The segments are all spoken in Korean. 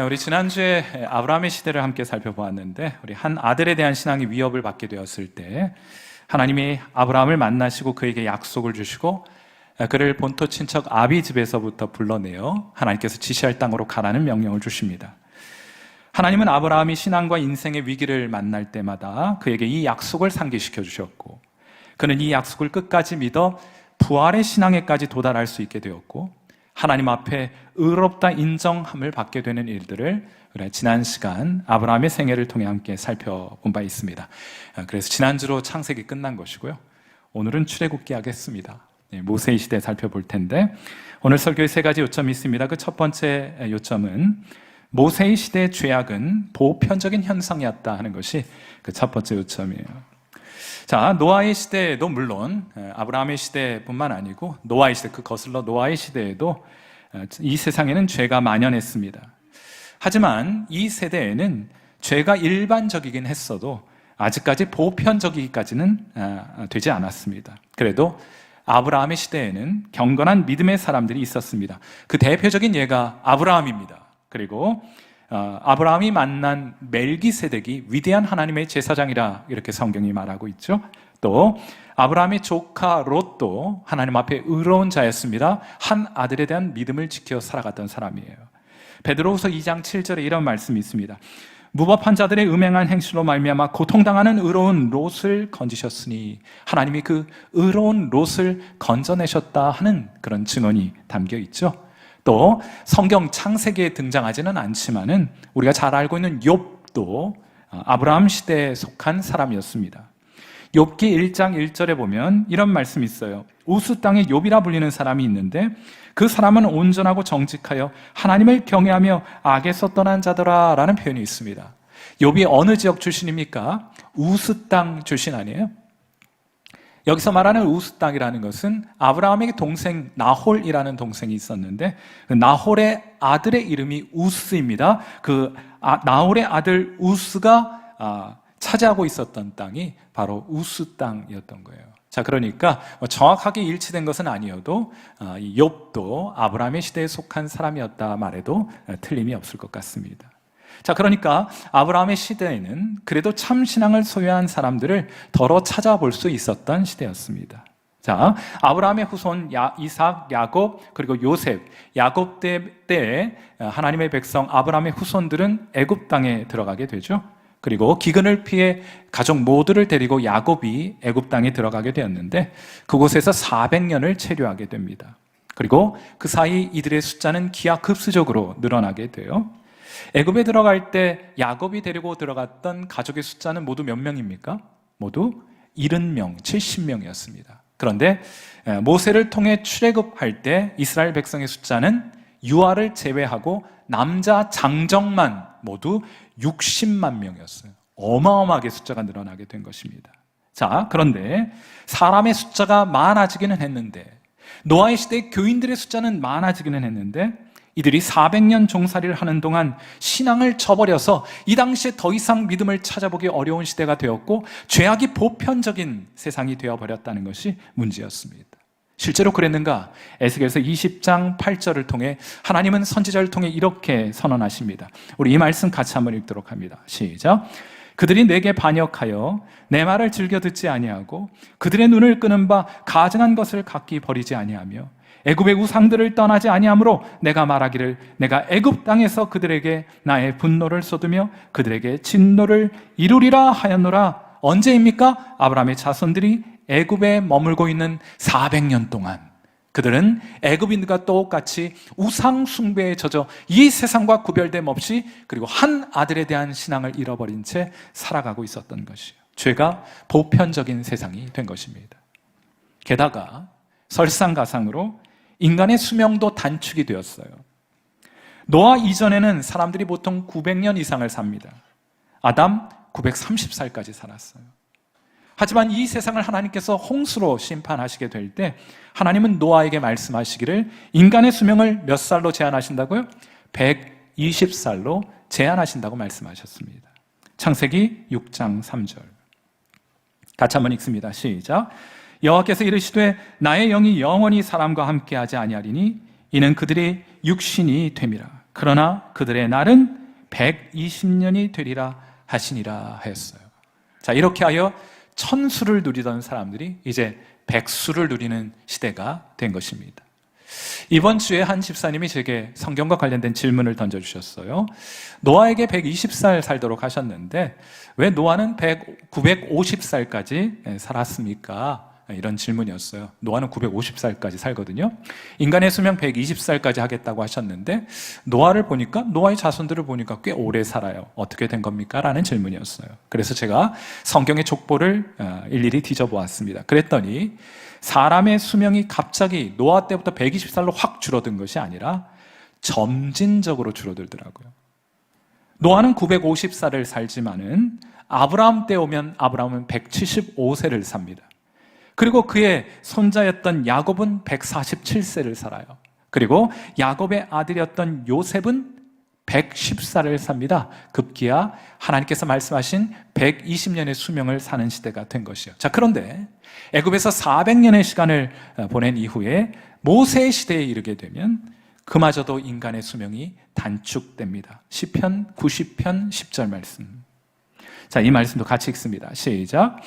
우리 지난주에 아브라함의 시대를 함께 살펴보았는데, 우리 한 아들에 대한 신앙이 위협을 받게 되었을 때 하나님이 아브라함을 만나시고 그에게 약속을 주시고 그를 본토 친척 아비 집에서부터 불러내어 하나님께서 지시할 땅으로 가라는 명령을 주십니다. 하나님은 아브라함이 신앙과 인생의 위기를 만날 때마다 그에게 이 약속을 상기시켜 주셨고, 그는 이 약속을 끝까지 믿어 부활의 신앙에까지 도달할 수 있게 되었고, 하나님 앞에 의롭다 인정함을 받게 되는 일들을 지난 시간 아브라함의 생애를 통해 함께 살펴본 바 있습니다. 그래서 지난주로 창세기 끝난 것이고요, 오늘은 출애굽기 하겠습니다. 모세의 시대 살펴볼 텐데, 오늘 설교에 세 가지 요점이 있습니다. 그 첫 번째 요점은 모세의 시대의 죄악은 보편적인 현상이었다 하는 것이 그 첫 번째 요점이에요. 자, 노아의 시대에도 물론 아브라함의 시대뿐만 아니고 노아의 시대, 그 거슬러 노아의 시대에도 이 세상에는 죄가 만연했습니다. 하지만 이 세대에는 죄가 일반적이긴 했어도 아직까지 보편적이기까지는 되지 않았습니다. 그래도 아브라함의 시대에는 경건한 믿음의 사람들이 있었습니다. 그 대표적인 예가 아브라함입니다. 그리고 아브라함이 만난 멜기세덱이 위대한 하나님의 제사장이라 이렇게 성경이 말하고 있죠. 또 아브라함의 조카 롯도 하나님 앞에 의로운 자였습니다. 한 아들에 대한 믿음을 지켜 살아갔던 사람이에요. 베드로후서 2장 7절에 이런 말씀이 있습니다. 무법한 자들의 음행한 행실로 말미암아 고통당하는 의로운 롯을 건지셨으니, 하나님이 그 의로운 롯을 건져내셨다 하는 그런 증언이 담겨 있죠. 또 성경 창세기에 등장하지는 않지만은 우리가 잘 알고 있는 욥도 아브라함 시대에 속한 사람이었습니다. 욥기 1장 1절에 보면 이런 말씀이 있어요. 우스 땅에 욥이라 불리는 사람이 있는데 그 사람은 온전하고 정직하여 하나님을 경외하며 악에서 떠난 자더라 라는 표현이 있습니다. 욥이 어느 지역 출신입니까? 우스 땅 출신 아니에요? 여기서 말하는 우스 땅이라는 것은 아브라함의 동생 나홀이라는 동생이 있었는데, 그 나홀의 아들의 이름이 우스입니다. 그 나홀의 아들 우스가 차지하고 있었던 땅이 바로 우스 땅이었던 거예요. 자, 그러니까 정확하게 일치된 것은 아니어도 이 욥도 아브라함의 시대에 속한 사람이었다 말해도 틀림이 없을 것 같습니다. 자, 그러니까 아브라함의 시대에는 그래도 참 신앙을 소유한 사람들을 더러 찾아볼 수 있었던 시대였습니다. 자, 아브라함의 후손 이삭, 야곱, 그리고 요셉, 야곱 때에 하나님의 백성 아브라함의 후손들은 애굽 땅에 들어가게 되죠. 그리고 기근을 피해 가족 모두를 데리고 야곱이 애굽 땅에 들어가게 되었는데, 그곳에서 400년을 체류하게 됩니다. 그리고 그 사이 이들의 숫자는 기하급수적으로 늘어나게 돼요. 애굽에 들어갈 때 야곱이 데리고 들어갔던 가족의 숫자는 모두 몇 명입니까? 모두 70명, 70명이었습니다. 그런데 모세를 통해 출애굽할 때 이스라엘 백성의 숫자는 유아를 제외하고 남자 장정만 모두 60만 명이었어요. 어마어마하게 숫자가 늘어나게 된 것입니다. 자, 그런데 사람의 숫자가 많아지기는 했는데, 노아의 시대 교인들의 숫자는 많아지기는 했는데, 이들이 400년 종살이를 하는 동안 신앙을 저버려서 이 당시에 더 이상 믿음을 찾아보기 어려운 시대가 되었고, 죄악이 보편적인 세상이 되어버렸다는 것이 문제였습니다. 실제로 그랬는가? 에스겔서 20장 8절을 통해 하나님은 선지자를 통해 이렇게 선언하십니다. 우리 이 말씀 같이 한번 읽도록 합니다. 시작. 그들이 내게 반역하여 내 말을 즐겨 듣지 아니하고 그들의 눈을 끄는 바 가증한 것을 각기 버리지 아니하며 애굽의 우상들을 떠나지 아니하므로 내가 말하기를 내가 애굽 땅에서 그들에게 나의 분노를 쏟으며 그들에게 진노를 이루리라 하였노라. 언제입니까? 아브라함의 자손들이 애굽에 머물고 있는 400년 동안 그들은 애굽인들과 똑같이 우상 숭배에 젖어 이 세상과 구별됨 없이, 그리고 한 아들에 대한 신앙을 잃어버린 채 살아가고 있었던 것이에요. 죄가 보편적인 세상이 된 것입니다. 게다가 설상가상으로 인간의 수명도 단축이 되었어요. 노아 이전에는 사람들이 보통 900년 이상을 삽니다. 아담 930살까지 살았어요. 하지만 이 세상을 하나님께서 홍수로 심판하시게 될 때 하나님은 노아에게 말씀하시기를 인간의 수명을 몇 살로 제한하신다고요? 120살로 제한하신다고 말씀하셨습니다. 창세기 6장 3절 같이 한번 읽습니다. 시작. 여호와께서 이르시되 나의 영이 영원히 사람과 함께하지 아니하리니 이는 그들의 육신이 됨이라. 그러나 그들의 날은 120년이 되리라 하시니라 하였어요. 자, 이렇게 하여 천수를 누리던 사람들이 이제 백수를 누리는 시대가 된 것입니다. 이번 주에 한 집사님이 제게 성경과 관련된 질문을 던져주셨어요. 노아에게 120살 살도록 하셨는데 왜 노아는 950살까지 살았습니까? 이런 질문이었어요. 노아는 950살까지 살거든요. 인간의 수명 120살까지 하겠다고 하셨는데 노아를 보니까, 노아의 자손들을 보니까 꽤 오래 살아요. 어떻게 된 겁니까? 라는 질문이었어요. 그래서 제가 성경의 족보를 일일이 뒤져보았습니다. 그랬더니 사람의 수명이 갑자기 노아 때부터 120살로 확 줄어든 것이 아니라 점진적으로 줄어들더라고요. 노아는 950살을 살지만은 아브라함 때 오면 아브라함은 175세를 삽니다. 그리고 그의 손자였던 야곱은 147세를 살아요. 그리고 야곱의 아들이었던 요셉은 110살을 삽니다. 급기야 하나님께서 말씀하신 120년의 수명을 사는 시대가 된 것이요. 자, 그런데 애굽에서 400년의 시간을 보낸 이후에 모세의 시대에 이르게 되면 그마저도 인간의 수명이 단축됩니다. 시편 90편 10절 말씀. 자, 이 말씀도 같이 읽습니다. 시작.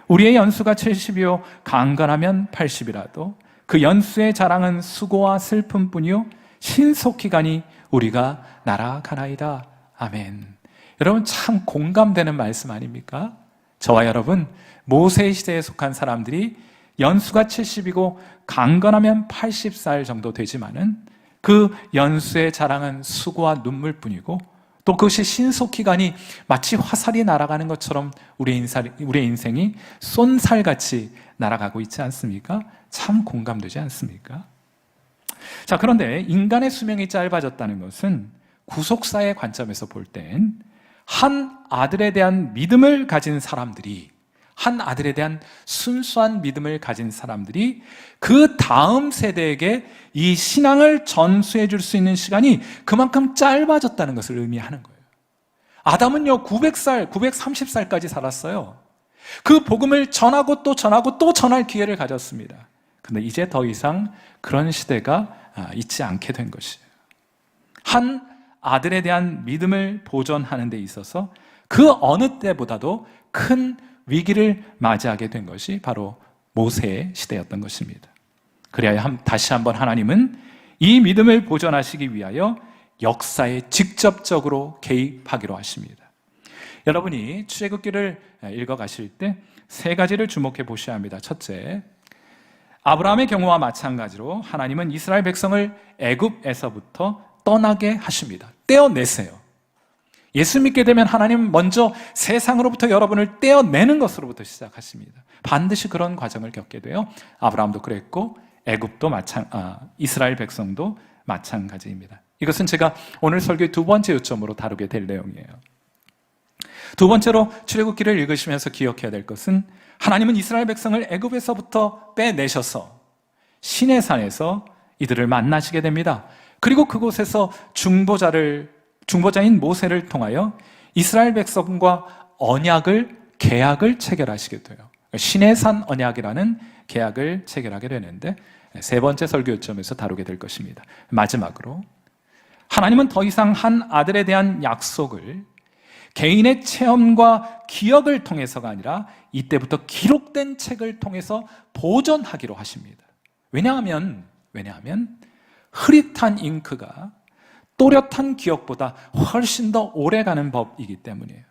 우리의 연수가 70이요 강건하면 80이라도 그 연수의 자랑은 수고와 슬픔뿐이요 신속히 가니 우리가 날아가나이다. 아멘. 여러분, 참 공감되는 말씀 아닙니까? 저와 여러분, 모세 시대에 속한 사람들이 연수가 70이고 강건하면 80살 정도 되지만은 그 연수의 자랑은 수고와 눈물뿐이고 또 그것이 신속히 가니 마치 화살이 날아가는 것처럼 우리의 인생이 쏜살같이 날아가고 있지 않습니까? 참 공감되지 않습니까? 자, 그런데 인간의 수명이 짧아졌다는 것은 구속사의 관점에서 볼 땐 한 아들에 대한 믿음을 가진 사람들이, 한 아들에 대한 순수한 믿음을 가진 사람들이 그 다음 세대에게 이 신앙을 전수해 줄 수 있는 시간이 그만큼 짧아졌다는 것을 의미하는 거예요. 아담은요 900살, 930살까지 살았어요. 그 복음을 전하고 또 전하고 또 전할 기회를 가졌습니다. 근데 이제 더 이상 그런 시대가 있지 않게 된 것이에요. 한 아들에 대한 믿음을 보존하는 데 있어서 그 어느 때보다도 큰 위기를 맞이하게 된 것이 바로 모세의 시대였던 것입니다. 그래야 다시 한번 하나님은 이 믿음을 보존하시기 위하여 역사에 직접적으로 개입하기로 하십니다. 여러분이 출애굽기를 읽어가실 때 세 가지를 주목해 보셔야 합니다. 첫째, 아브라함의 경우와 마찬가지로 하나님은 이스라엘 백성을 애굽에서부터 떠나게 하십니다. 떼어내세요. 예수 믿게 되면 하나님은 먼저 세상으로부터 여러분을 떼어내는 것으로부터 시작하십니다. 반드시 그런 과정을 겪게 돼요. 아브라함도 그랬고 애굽도 이스라엘 백성도 마찬가지입니다. 이것은 제가 오늘 설교의 두 번째 요점으로 다루게 될 내용이에요. 두 번째로 출애굽기를 읽으시면서 기억해야 될 것은 하나님은 이스라엘 백성을 애굽에서부터 빼내셔서 시내산에서 이들을 만나시게 됩니다. 그리고 그곳에서 중보자인 모세를 통하여 이스라엘 백성과 계약을 체결하시게 돼요. 시내산 언약이라는 계약을 체결하게 되는데 세 번째 설교 요점에서 다루게 될 것입니다. 마지막으로 하나님은 더 이상 한 아들에 대한 약속을 개인의 체험과 기억을 통해서가 아니라 이때부터 기록된 책을 통해서 보존하기로 하십니다. 왜냐하면 흐릿한 잉크가 또렷한 기억보다 훨씬 더 오래가는 법이기 때문이에요.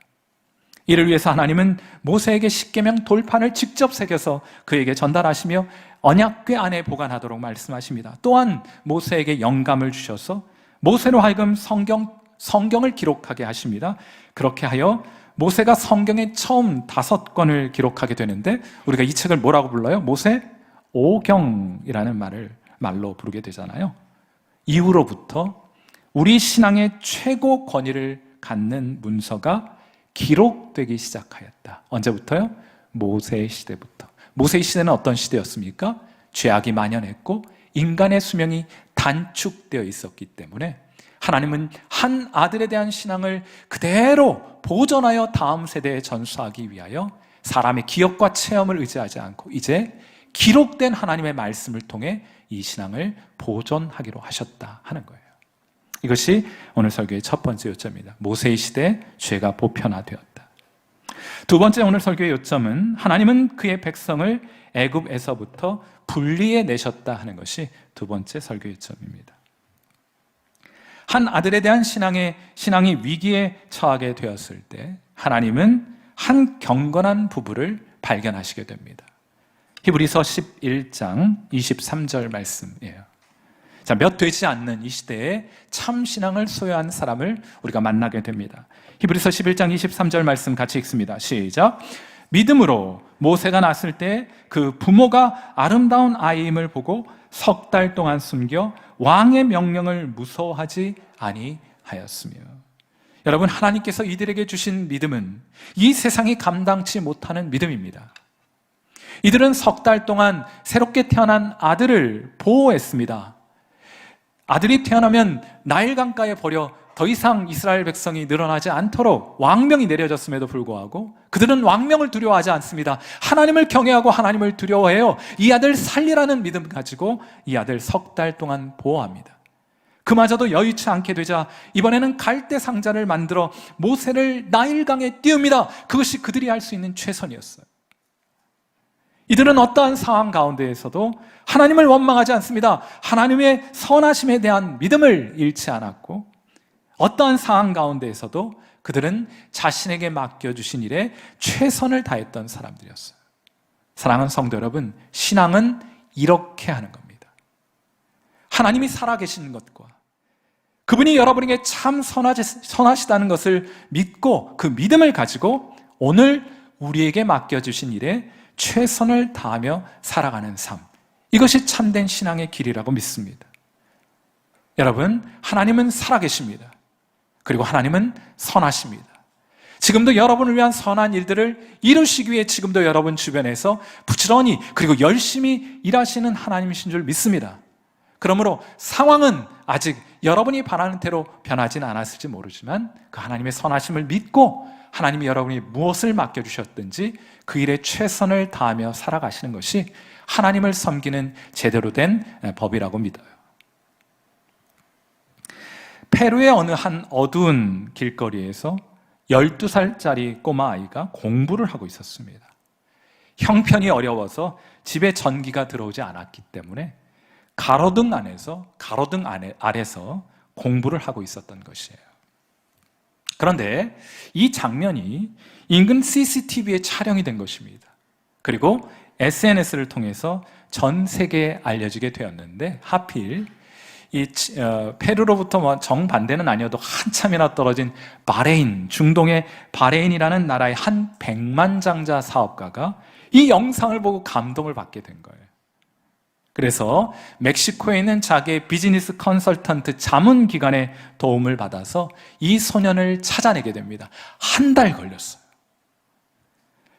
이를 위해서 하나님은 모세에게 십계명 돌판을 직접 새겨서 그에게 전달하시며 언약궤 안에 보관하도록 말씀하십니다. 또한 모세에게 영감을 주셔서 모세로 하여금 성경을 기록하게 하십니다. 그렇게 하여 모세가 성경의 처음 5권을 기록하게 되는데 우리가 이 책을 뭐라고 불러요? 모세 오경이라는 말로 부르게 되잖아요. 이후로부터 우리 신앙의 최고 권위를 갖는 문서가 기록되기 시작하였다. 언제부터요? 모세의 시대부터. 모세의 시대는 어떤 시대였습니까? 죄악이 만연했고 인간의 수명이 단축되어 있었기 때문에 하나님은 한 아들에 대한 신앙을 그대로 보존하여 다음 세대에 전수하기 위하여 사람의 기억과 체험을 의지하지 않고 이제 기록된 하나님의 말씀을 통해 이 신앙을 보존하기로 하셨다 하는 거예요. 이것이 오늘 설교의 첫 번째 요점입니다. 모세의 시대에 죄가 보편화되었다. 두 번째 오늘 설교의 요점은 하나님은 그의 백성을 애굽에서부터 분리해 내셨다 하는 것이 두 번째 설교 요점입니다. 한 아들에 대한 신앙이 위기에 처하게 되었을 때 하나님은 한 경건한 부부를 발견하시게 됩니다. 히브리서 11장 23절 말씀이에요. 자, 몇 되지 않는 이 시대에 참 신앙을 소유한 사람을 우리가 만나게 됩니다. 히브리서 11장 23절 말씀 같이 읽습니다. 시작. 믿음으로 모세가 낳았을 때 그 부모가 아름다운 아이임을 보고 석 달 동안 숨겨 왕의 명령을 무서워하지 아니하였으며. 여러분, 하나님께서 이들에게 주신 믿음은 이 세상이 감당치 못하는 믿음입니다. 이들은 석 달 동안 새롭게 태어난 아들을 보호했습니다. 아들이 태어나면 나일강가에 버려 더 이상 이스라엘 백성이 늘어나지 않도록 왕명이 내려졌음에도 불구하고 그들은 왕명을 두려워하지 않습니다. 하나님을 경외하고 하나님을 두려워해요. 이 아들 살리라는 믿음 가지고 이 아들 석 달 동안 보호합니다. 그마저도 여의치 않게 되자 이번에는 갈대 상자를 만들어 모세를 나일강에 띄웁니다. 그것이 그들이 할 수 있는 최선이었어요. 이들은 어떠한 상황 가운데에서도 하나님을 원망하지 않습니다. 하나님의 선하심에 대한 믿음을 잃지 않았고 어떠한 상황 가운데에서도 그들은 자신에게 맡겨주신 일에 최선을 다했던 사람들이었어요. 사랑하는 성도 여러분, 신앙은 이렇게 하는 겁니다. 하나님이 살아계신 것과 그분이 여러분에게 참 선하시다는 것을 믿고 그 믿음을 가지고 오늘 우리에게 맡겨주신 일에 최선을 다하며 살아가는 삶, 이것이 참된 신앙의 길이라고 믿습니다. 여러분, 하나님은 살아계십니다. 그리고 하나님은 선하십니다. 지금도 여러분을 위한 선한 일들을 이루시기 위해 지금도 여러분 주변에서 부지런히 그리고 열심히 일하시는 하나님이신 줄 믿습니다. 그러므로 상황은 아직 여러분이 바라는 대로 변하지는 않았을지 모르지만 그 하나님의 선하심을 믿고 하나님이 여러분이 무엇을 맡겨주셨든지 그 일에 최선을 다하며 살아가시는 것이 하나님을 섬기는 제대로 된 법이라고 믿어요. 페루의 어느 한 어두운 길거리에서 12살짜리 꼬마 아이가 공부를 하고 있었습니다. 형편이 어려워서 집에 전기가 들어오지 않았기 때문에 가로등 아래서 공부를 하고 있었던 것이에요. 그런데 이 장면이 인근 CCTV에 촬영이 된 것입니다. 그리고 SNS를 통해서 전 세계에 알려지게 되었는데 하필 페루로부터 정반대는 아니어도 한참이나 떨어진 바레인, 중동의 바레인이라는 나라의 한 백만장자 사업가가 이 영상을 보고 감동을 받게 된 거예요. 그래서 멕시코에 있는 자기의 비즈니스 컨설턴트 자문기관의 도움을 받아서 이 소년을 찾아내게 됩니다. 한 달 걸렸어요.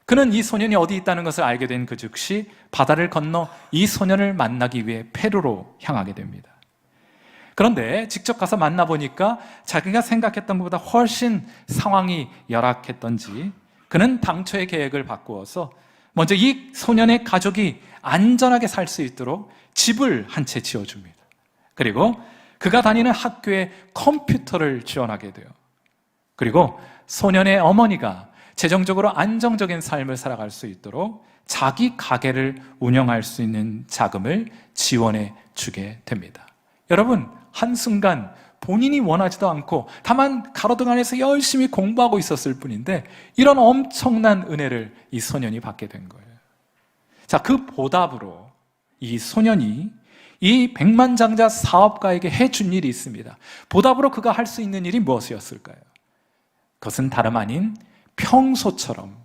그는 이 소년이 어디 있다는 것을 알게 된 그 즉시 바다를 건너 이 소년을 만나기 위해 페루로 향하게 됩니다. 그런데 직접 가서 만나보니까 자기가 생각했던 것보다 훨씬 상황이 열악했던지 그는 당초의 계획을 바꾸어서 먼저 이 소년의 가족이 안전하게 살 수 있도록 집을 한 채 지어줍니다. 그리고 그가 다니는 학교에 컴퓨터를 지원하게 돼요. 그리고 소년의 어머니가 재정적으로 안정적인 삶을 살아갈 수 있도록 자기 가게를 운영할 수 있는 자금을 지원해 주게 됩니다. 여러분, 한순간 본인이 원하지도 않고 다만 가로등 안에서 열심히 공부하고 있었을 뿐인데 이런 엄청난 은혜를 이 소년이 받게 된 거예요. 자, 그 보답으로 이 소년이 이 백만장자 사업가에게 해준 일이 있습니다. 보답으로 그가 할 수 있는 일이 무엇이었을까요? 그것은 다름 아닌 평소처럼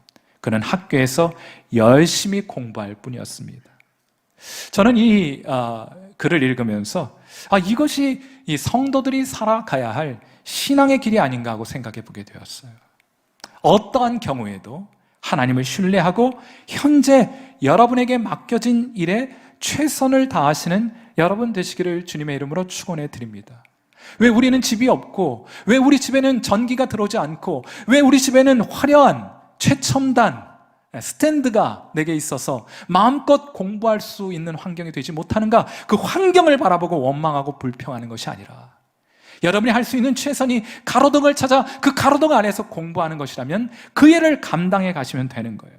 그는 학교에서 열심히 공부할 뿐이었습니다. 저는 이 글을 읽으면서 이것이 이 성도들이 살아가야 할 신앙의 길이 아닌가 하고 생각해 보게 되었어요. 어떠한 경우에도 하나님을 신뢰하고 현재 여러분에게 맡겨진 일에 최선을 다하시는 여러분 되시기를 주님의 이름으로 축원해 드립니다. 왜 우리는 집이 없고, 왜 우리 집에는 전기가 들어오지 않고, 왜 우리 집에는 화려한 최첨단 스탠드가 내게 있어서 마음껏 공부할 수 있는 환경이 되지 못하는가? 그 환경을 바라보고 원망하고 불평하는 것이 아니라 여러분이 할 수 있는 최선이 가로등을 찾아 그 가로등 안에서 공부하는 것이라면 그 일을 감당해 가시면 되는 거예요.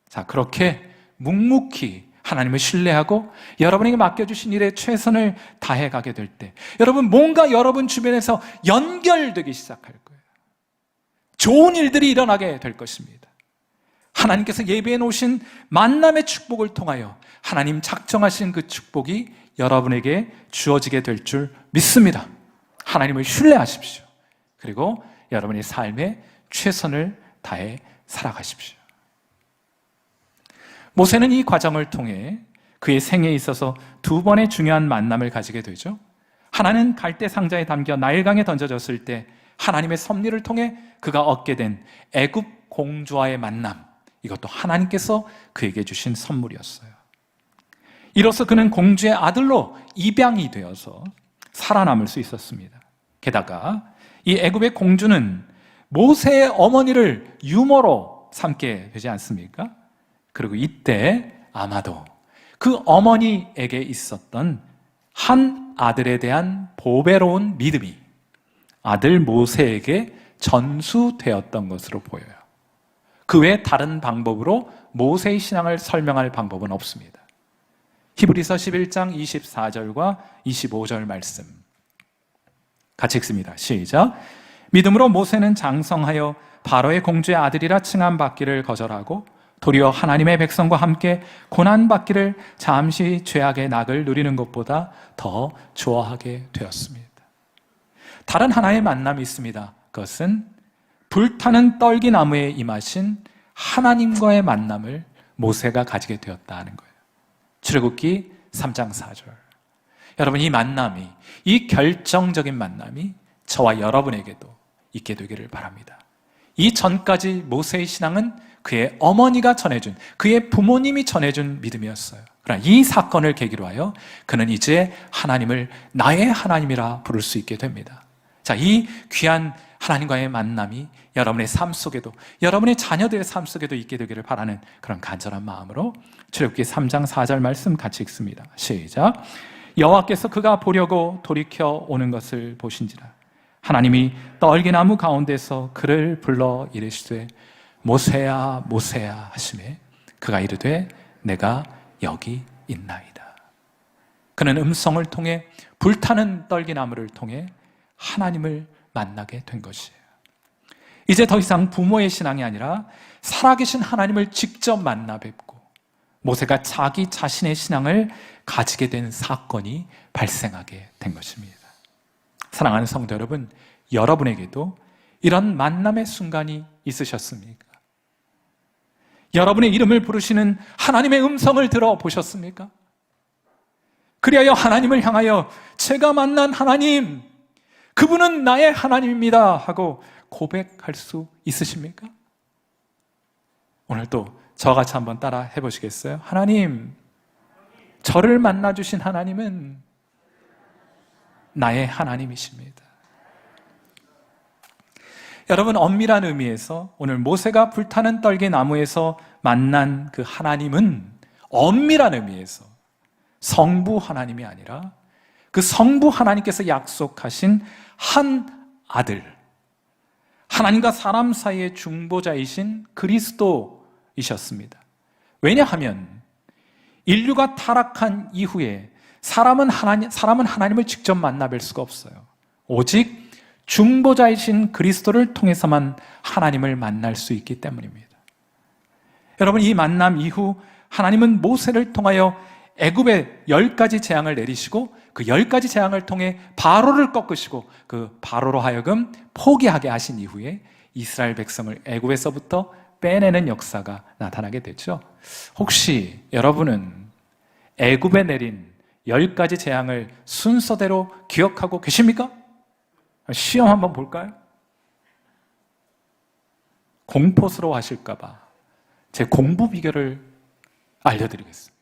자, 그렇게 묵묵히 하나님을 신뢰하고 여러분에게 맡겨주신 일에 최선을 다해 가게 될 때 여러분 뭔가 여러분 주변에서 연결되기 시작할 거예요. 좋은 일들이 일어나게 될 것입니다. 하나님께서 예배해 놓으신 만남의 축복을 통하여 하나님 작정하신 그 축복이 여러분에게 주어지게 될 줄 믿습니다. 하나님을 신뢰하십시오. 그리고 여러분의 삶에 최선을 다해 살아가십시오. 모세는 이 과정을 통해 그의 생애에 있어서 두 번의 중요한 만남을 가지게 되죠. 하나는 갈대 상자에 담겨 나일강에 던져졌을 때 하나님의 섭리를 통해 그가 얻게 된 애굽 공주와의 만남, 이것도 하나님께서 그에게 주신 선물이었어요. 이로써 그는 공주의 아들로 입양이 되어서 살아남을 수 있었습니다. 게다가 이 애굽의 공주는 모세의 어머니를 유모로 삼게 되지 않습니까? 그리고 이때 아마도 그 어머니에게 있었던 한 아들에 대한 보배로운 믿음이 아들 모세에게 전수되었던 것으로 보여요. 그 외에 다른 방법으로 모세의 신앙을 설명할 방법은 없습니다. 히브리서 11장 24절과 25절 말씀 같이 읽습니다. 시작. 믿음으로 모세는 장성하여 바로의 공주의 아들이라 칭함받기를 거절하고 도리어 하나님의 백성과 함께 고난받기를 잠시 죄악의 낙을 누리는 것보다 더 좋아하게 되었습니다. 다른 하나의 만남이 있습니다. 그것은 불타는 떨기나무에 임하신 하나님과의 만남을 모세가 가지게 되었다 하는 거예요. 출애굽기 3장 4절. 여러분, 이 만남이, 이 결정적인 만남이 저와 여러분에게도 있게 되기를 바랍니다. 이 전까지 모세의 신앙은 그의 어머니가 전해준, 그의 부모님이 전해준 믿음이었어요. 그러나 이 사건을 계기로 하여 그는 이제 하나님을 나의 하나님이라 부를 수 있게 됩니다. 자, 이 귀한 하나님과의 만남이 여러분의 삶 속에도, 여러분의 자녀들의 삶 속에도 있게 되기를 바라는 그런 간절한 마음으로 출애굽기 3장 4절 말씀 같이 읽습니다. 시작. 여호와께서 그가 보려고 돌이켜 오는 것을 보신지라 하나님이 떨기나무 가운데서 그를 불러 이르시되 모세야 모세야 하시매 그가 이르되 내가 여기 있나이다. 그는 음성을 통해 불타는 떨기나무를 통해 하나님을 만나게 된 것이에요. 이제 더 이상 부모의 신앙이 아니라 살아계신 하나님을 직접 만나 뵙고 모세가 자기 자신의 신앙을 가지게 된 사건이 발생하게 된 것입니다. 사랑하는 성도 여러분, 여러분에게도 이런 만남의 순간이 있으셨습니까? 여러분의 이름을 부르시는 하나님의 음성을 들어보셨습니까? 그리하여 하나님을 향하여 제가 만난 하나님, 그분은 나의 하나님입니다 하고 고백할 수 있으십니까? 오늘 또 저같이 한번 따라 해보시겠어요? 하나님, 저를 만나주신 하나님은 나의 하나님이십니다. 여러분, 엄밀한 의미에서 오늘 모세가 불타는 떨기나무에서 만난 그 하나님은 엄밀한 의미에서 성부 하나님이 아니라 그 성부 하나님께서 약속하신 한 아들, 하나님과 사람 사이의 중보자이신 그리스도이셨습니다. 왜냐하면 인류가 타락한 이후에 사람은 하나님을 직접 만나 뵐 수가 없어요. 오직 중보자이신 그리스도를 통해서만 하나님을 만날 수 있기 때문입니다. 여러분, 이 만남 이후 하나님은 모세를 통하여 애굽에 10가지 재앙을 내리시고 그 10가지 재앙을 통해 바로를 꺾으시고 그 바로로 하여금 포기하게 하신 이후에 이스라엘 백성을 애굽에서부터 빼내는 역사가 나타나게 됐죠. 혹시 여러분은 애굽에 내린 10가지 재앙을 순서대로 기억하고 계십니까? 시험 한번 볼까요? 공포스러워 하실까봐 제 공부 비결을 알려드리겠습니다.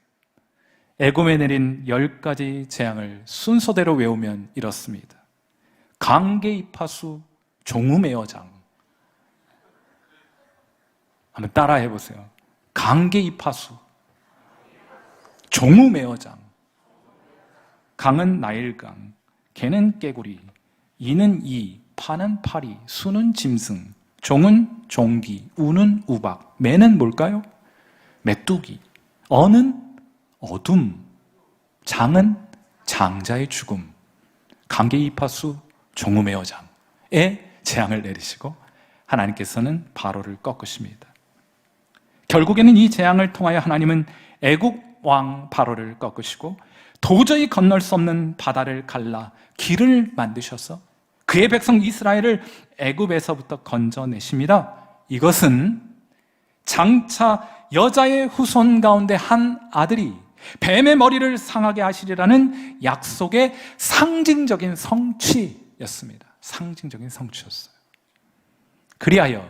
애굽에 내린 10가지 재앙을 순서대로 외우면 이렇습니다. 강계입하수 종우매어장. 한번 따라 해보세요. 강계입하수 종우매어장. 강은 나일강, 개는 깨구리, 이는 이, 파는 파리, 수는 짐승, 종은 종기, 우는 우박, 매는 뭘까요? 메뚜기, 어는 어둠, 장은 장자의 죽음, 감개 이파수, 종음의 여장에 재앙을 내리시고 하나님께서는 바로를 꺾으십니다. 결국에는 이 재앙을 통하여 하나님은 애국 왕 바로를 꺾으시고 도저히 건널 수 없는 바다를 갈라 길을 만드셔서 그의 백성 이스라엘을 애굽에서부터 건져내십니다. 이것은 장차 여자의 후손 가운데 한 아들이 뱀의 머리를 상하게 하시리라는 약속의 상징적인 성취였습니다. 상징적인 성취였어요. 그리하여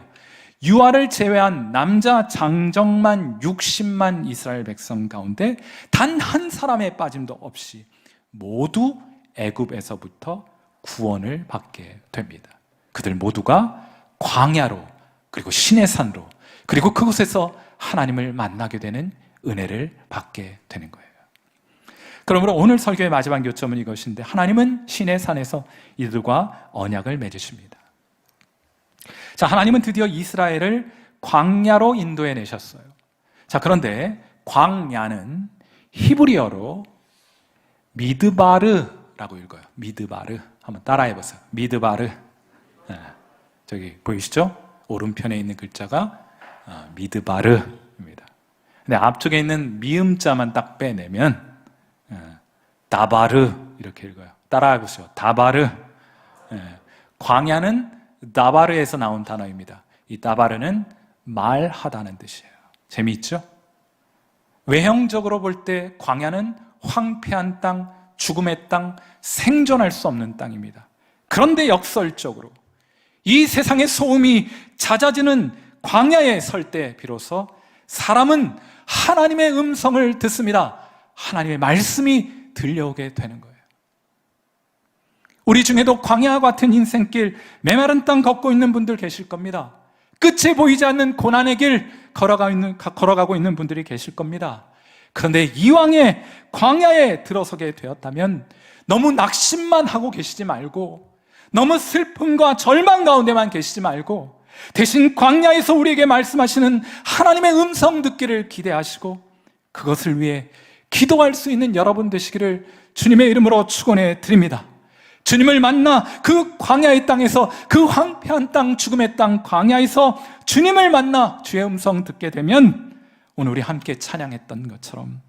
유아를 제외한 남자 장정만 60만 이스라엘 백성 가운데 단 한 사람의 빠짐도 없이 모두 애굽에서부터 구원을 받게 됩니다. 그들 모두가 광야로, 그리고 시내산로, 그리고 그곳에서 하나님을 만나게 되는 은혜를 받게 되는 거예요. 그러므로 오늘 설교의 마지막 요점은 이것인데, 하나님은 시내산에서 이들과 언약을 맺으십니다. 자, 하나님은 드디어 이스라엘을 광야로 인도해 내셨어요. 자, 그런데 광야는 히브리어로 미드바르라고 읽어요. 미드바르. 한번 따라해 보세요. 미드바르. 네, 저기 보이시죠? 오른편에 있는 글자가 미드바르입니다. 근데 앞쪽에 있는 미음자만 딱 빼내면 다바르 이렇게 읽어요. 따라해 보세요. 다바르. 광야는 다바르에서 나온 단어입니다. 이 다바르는 말하다는 뜻이에요. 재미있죠? 외형적으로 볼 때 광야는 황폐한 땅, 죽음의 땅, 생존할 수 없는 땅입니다. 그런데 역설적으로 이 세상의 소음이 잦아지는 광야에 설 때 비로소 사람은 하나님의 음성을 듣습니다. 하나님의 말씀이 들려오게 되는 거예요. 우리 중에도 광야와 같은 인생길, 메마른 땅 걷고 있는 분들 계실 겁니다. 끝에 보이지 않는 고난의 길 걸어가고 있는 분들이 계실 겁니다. 그런데 이왕에 광야에 들어서게 되었다면 너무 낙심만 하고 계시지 말고, 너무 슬픔과 절망 가운데만 계시지 말고, 대신 광야에서 우리에게 말씀하시는 하나님의 음성 듣기를 기대하시고 그것을 위해 기도할 수 있는 여러분 되시기를 주님의 이름으로 축원해 드립니다. 주님을 만나 그 광야의 땅에서, 그 황폐한 땅, 죽음의 땅 광야에서 주님을 만나 주의 음성 듣게 되면 오늘 우리 함께 찬양했던 것처럼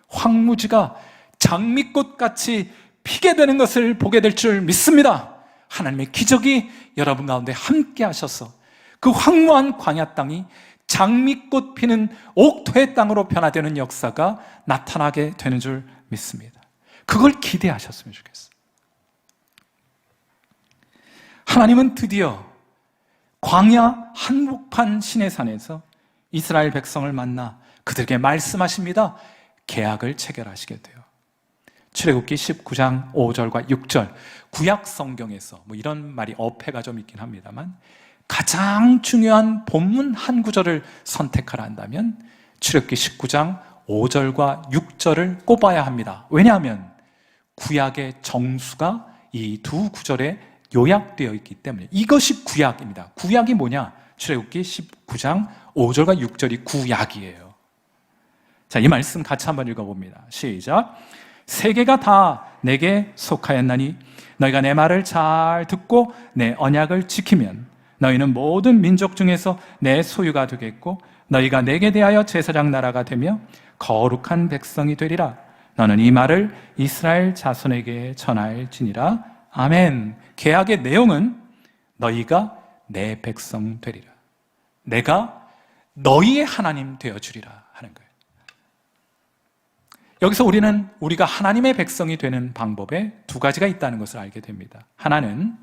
황무지가 장미꽃같이 피게 되는 것을 보게 될 줄 믿습니다. 하나님의 기적이 여러분 가운데 함께 하셔서 그 황무한 광야 땅이 장미꽃 피는 옥토의 땅으로 변화되는 역사가 나타나게 되는 줄 믿습니다. 그걸 기대하셨으면 좋겠어요. 하나님은 드디어 광야 한복판 시내산에서 이스라엘 백성을 만나 그들에게 말씀하십니다. 계약을 체결하시게 돼요. 출애굽기 19장 5절과 6절, 구약 성경에서 뭐 이런 말이 어폐가 좀 있긴 합니다만 가장 중요한 본문 한 구절을 선택하라 한다면 출애굽기 19장 5절과 6절을 꼽아야 합니다. 왜냐하면 구약의 정수가 이 두 구절에 요약되어 있기 때문에. 이것이 구약입니다. 구약이 뭐냐? 출애굽기 19장 5절과 6절이 구약이에요. 자, 이 말씀 같이 한번 읽어봅니다. 시작. 세계가 다 내게 속하였나니 너희가 내 말을 잘 듣고 내 언약을 지키면 너희는 모든 민족 중에서 내 소유가 되겠고 너희가 내게 대하여 제사장 나라가 되며 거룩한 백성이 되리라. 너는 이 말을 이스라엘 자손에게 전할지니라. 아멘. 계약의 내용은 너희가 내 백성 되리라. 내가 너희의 하나님 되어주리라 하는 거예요. 여기서 우리는 우리가 하나님의 백성이 되는 방법에 두 가지가 있다는 것을 알게 됩니다. 하나는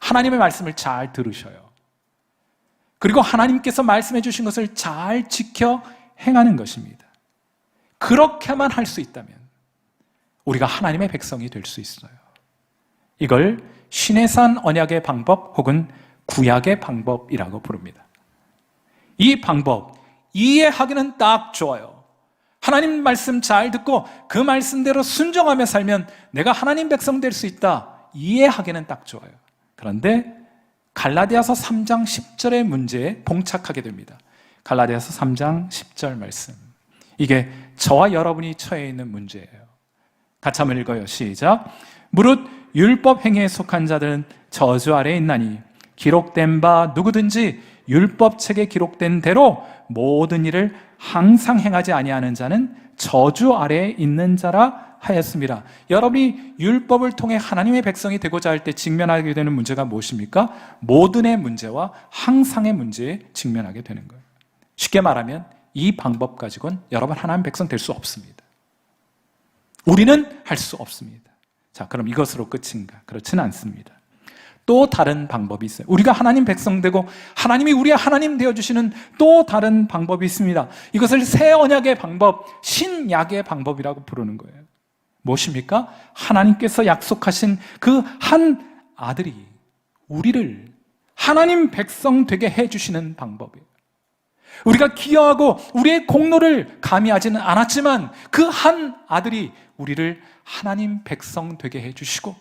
하나님의 말씀을 잘 들으셔요. 그리고 하나님께서 말씀해 주신 것을 잘 지켜 행하는 것입니다. 그렇게만 할 수 있다면 우리가 하나님의 백성이 될 수 있어요. 이걸 시내산 언약의 방법 혹은 구약의 방법이라고 부릅니다. 이 방법, 이해하기는 딱 좋아요. 하나님 말씀 잘 듣고 그 말씀대로 순종하며 살면 내가 하나님 백성 될 수 있다. 이해하기는 딱 좋아요. 그런데 갈라디아서 3장 10절의 문제에 봉착하게 됩니다. 갈라디아서 3장 10절 말씀. 이게 저와 여러분이 처해 있는 문제예요. 같이 한번 읽어요. 시작. 무릇 율법 행위에 속한 자들은 저주 아래에 있나니 기록된 바 누구든지 율법책에 기록된 대로 모든 일을 항상 행하지 아니하는 자는 저주 아래에 있는 자라 하였습니다. 여러분이 율법을 통해 하나님의 백성이 되고자 할 때 직면하게 되는 문제가 무엇입니까? 모든의 문제와 항상의 문제에 직면하게 되는 거예요. 쉽게 말하면 이 방법 가지고는 여러분 하나님 백성 될 수 없습니다. 우리는 할 수 없습니다. 자, 그럼 이것으로 끝인가? 그렇지는 않습니다. 또 다른 방법이 있어요. 우리가 하나님 백성 되고 하나님이 우리의 하나님 되어주시는 또 다른 방법이 있습니다. 이것을 새 언약의 방법, 신약의 방법이라고 부르는 거예요. 무엇입니까? 하나님께서 약속하신 그 한 아들이 우리를 하나님 백성 되게 해주시는 방법이에요. 우리가 기여하고 우리의 공로를 가미하지는 않았지만 그 한 아들이 우리를 하나님 백성 되게 해주시고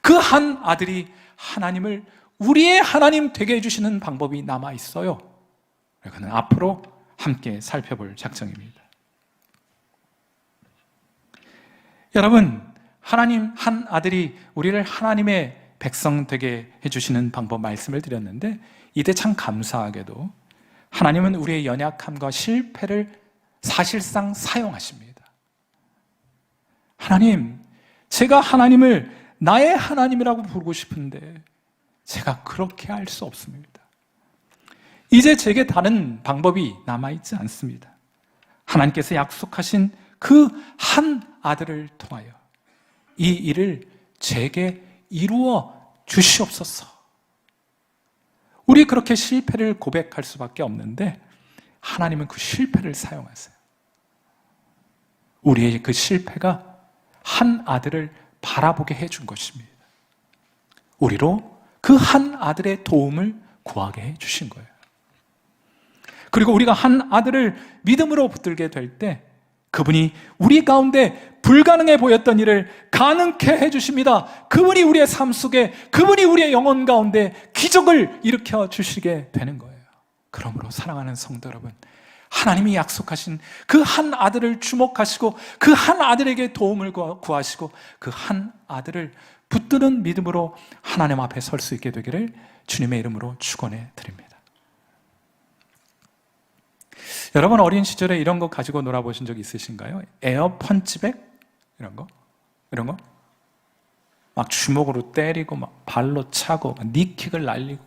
그 한 아들이 하나님을 우리의 하나님 되게 해주시는 방법이 남아있어요. 그는 앞으로 함께 살펴볼 작정입니다. 여러분, 하나님 한 아들이 우리를 하나님의 백성 되게 해주시는 방법 말씀을 드렸는데 이때 참 감사하게도 하나님은 우리의 연약함과 실패를 사실상 사용하십니다. 하나님, 제가 하나님을 나의 하나님이라고 부르고 싶은데 제가 그렇게 할 수 없습니다. 이제 제게 다른 방법이 남아있지 않습니다. 하나님께서 약속하신 그 한 아들을 통하여 이 일을 제게 이루어 주시옵소서. 우리 그렇게 실패를 고백할 수밖에 없는데 하나님은 그 실패를 사용하세요. 우리의 그 실패가 한 아들을 바라보게 해준 것입니다. 우리로 그 한 아들의 도움을 구하게 해주신 거예요. 그리고 우리가 한 아들을 믿음으로 붙들게 될 때 그분이 우리 가운데 불가능해 보였던 일을 가능케 해주십니다. 그분이 우리의 삶 속에, 그분이 우리의 영혼 가운데 기적을 일으켜 주시게 되는 거예요. 그러므로 사랑하는 성도 여러분, 하나님이 약속하신 그 한 아들을 주목하시고 그 한 아들에게 도움을 구하시고 그 한 아들을 붙드는 믿음으로 하나님 앞에 설 수 있게 되기를 주님의 이름으로 축원해 드립니다. 여러분 어린 시절에 이런 거 가지고 놀아보신 적 있으신가요? 에어 펀치백? 이런 거? 막 주먹으로 때리고 막 발로 차고 막 니킥을 날리고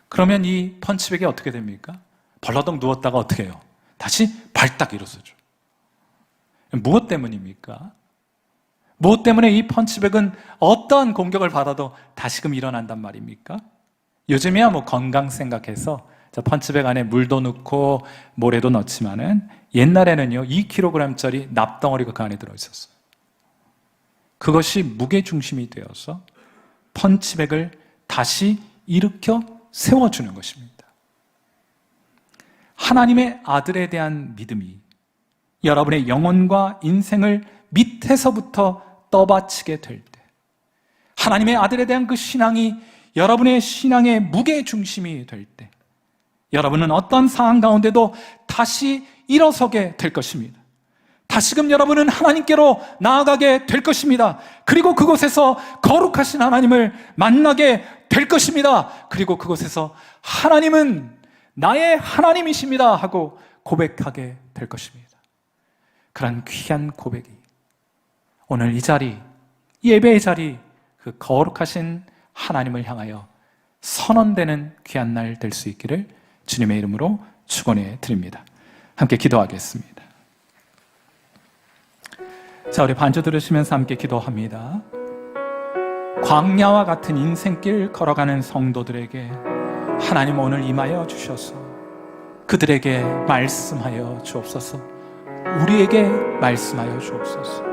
그러면 이 펀치백이 어떻게 됩니까? 벌러덩 누웠다가 어떻게 해요? 다시 발딱 일어서죠. 무엇 때문입니까? 무엇 때문에 이 펀치백은 어떠한 공격을 받아도 다시금 일어난단 말입니까? 요즘이야 뭐 건강 생각해서 펀치백 안에 물도 넣고 모래도 넣지만은 옛날에는요 2kg짜리 납덩어리가 그 안에 들어있었어요. 그것이 무게중심이 되어서 펀치백을 다시 일으켜 세워주는 것입니다. 하나님의 아들에 대한 믿음이 여러분의 영혼과 인생을 밑에서부터 떠받치게 될 때, 하나님의 아들에 대한 그 신앙이 여러분의 신앙의 무게중심이 될 때, 여러분은 어떤 상황 가운데도 다시 일어서게 될 것입니다. 다시금 여러분은 하나님께로 나아가게 될 것입니다. 그리고 그곳에서 거룩하신 하나님을 만나게 될 것입니다. 그리고 그곳에서 하나님은 나의 하나님이십니다 하고 고백하게 될 것입니다. 그런 귀한 고백이 오늘 이 자리, 예배의 자리, 그 거룩하신 하나님을 향하여 선언되는 귀한 날 될 수 있기를 주님의 이름으로 축원해 드립니다. 함께 기도하겠습니다. 자, 우리 반주 들으시면서 함께 기도합니다. 광야와 같은 인생길 걸어가는 성도들에게 하나님 오늘 임하여 주셔서 그들에게 말씀하여 주옵소서. 우리에게 말씀하여 주옵소서.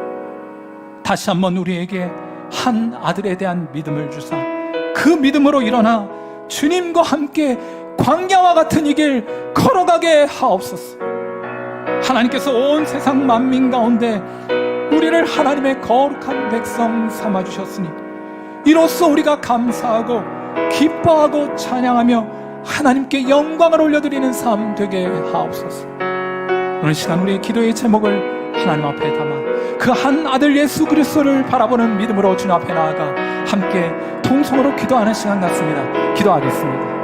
다시 한번 우리에게 한 아들에 대한 믿음을 주사 그 믿음으로 일어나 주님과 함께 광야와 같은 이 길 걸어가게 하옵소서. 하나님께서 온 세상 만민 가운데 우리를 하나님의 거룩한 백성 삼아주셨으니 이로써 우리가 감사하고 기뻐하고 찬양하며 하나님께 영광을 올려드리는 삶 되게 하옵소서. 오늘 시간 우리의 기도의 제목을 하나님 앞에 담아 그 한 아들 예수 그리스도를 바라보는 믿음으로 주님 앞에 나아가 함께 통성으로 기도하는 시간 같습니다. 기도하겠습니다.